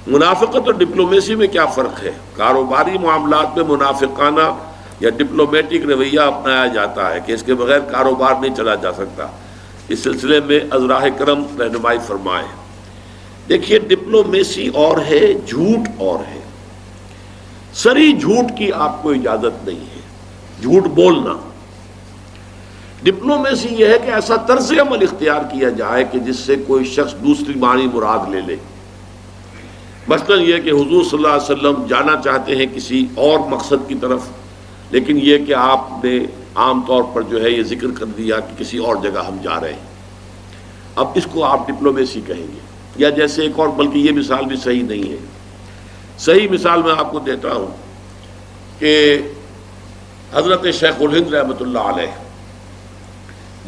منافقت اور ڈپلومیسی میں کیا فرق ہے؟ کاروباری معاملات میں منافقانہ یا ڈپلومیٹک رویہ اپنایا جاتا ہے کہ اس کے بغیر کاروبار نہیں چلا جا سکتا۔ اس سلسلے میں ازراہ کرم رہنمائی فرمائیں۔ دیکھیے، ڈپلومیسی اور ہے، جھوٹ اور ہے۔ سری جھوٹ کی آپ کو اجازت نہیں ہے، جھوٹ بولنا۔ ڈپلومیسی یہ ہے کہ ایسا طرز عمل اختیار کیا جائے کہ جس سے کوئی شخص دوسری معنی مراد لے لے۔ مثلا یہ کہ حضور صلی اللہ علیہ وسلم جانا چاہتے ہیں کسی اور مقصد کی طرف، لیکن یہ کہ آپ نے عام طور پر جو ہے یہ ذکر کر دیا کہ کسی اور جگہ ہم جا رہے ہیں، اب اس کو آپ ڈپلومیسی کہیں گے۔ یا جیسے ایک اور، بلکہ یہ مثال بھی صحیح نہیں ہے، صحیح مثال میں آپ کو دیتا ہوں کہ حضرت شیخ الہند رحمۃ اللہ علیہ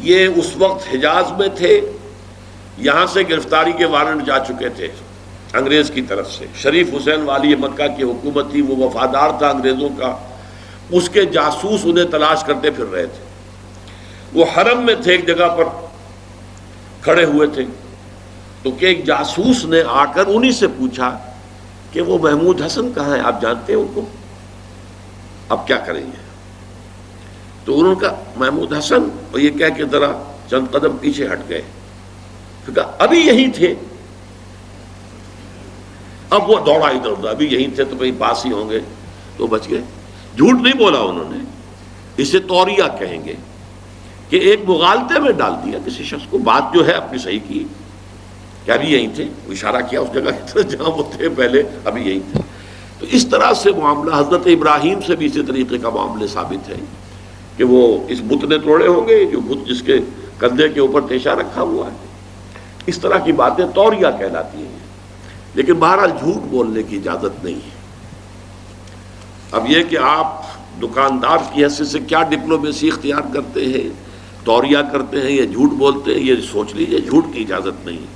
یہ اس وقت حجاز میں تھے، یہاں سے گرفتاری کے وارنٹ جا چکے تھے انگریز کی طرف سے۔ شریف حسین والی مکہ کی حکومت تھی، وہ وفادار تھا انگریزوں کا، اس کے جاسوس انہیں تلاش کرتے پھر رہے تھے۔ وہ حرم میں تھے، ایک جگہ پر کھڑے ہوئے تھے، تو کہ ایک جاسوس نے آ کر انہی سے پوچھا کہ وہ محمود حسن کہاں ہے، آپ جانتے ہیں ان کو، اب کیا کریں گے؟ تو انہوں نے کہا محمود حسن، اور یہ کہہ کے ذرا چند قدم پیچھے ہٹ گئے، پھر کہا ابھی یہی تھے۔ اب وہ دوڑا ادھر ادھر، ابھی یہی تھے تو بھائی پاس ہی ہوں گے، تو بچ گئے۔ جھوٹ نہیں بولا انہوں نے، اسے توریہ کہیں گے کہ ایک مغالطے میں ڈال دیا کسی شخص کو، بات جو ہے اپنی صحیح کی کہ ابھی یہیں تھے، اشارہ کیا اس جگہ کی طرف جہاں وہ تھے پہلے، ابھی یہیں تھے۔ تو اس طرح سے معاملہ حضرت ابراہیم سے بھی اسی طریقے کا معاملے ثابت ہے کہ وہ اس بت نے توڑے ہوں گے، جو بت جس کے کندھے کے اوپر تیشہ رکھا ہوا ہے۔ اس طرح کی باتیں توریہ کہلاتی ہیں، لیکن بہرحال جھوٹ بولنے کی اجازت نہیں ہے۔ اب یہ کہ آپ دکاندار کی حیثیت سے کیا ڈپلومیسی اختیار کرتے ہیں، توریہ کرتے ہیں یا جھوٹ بولتے ہیں، یہ سوچ لیجئے، جھوٹ کی اجازت نہیں ہے۔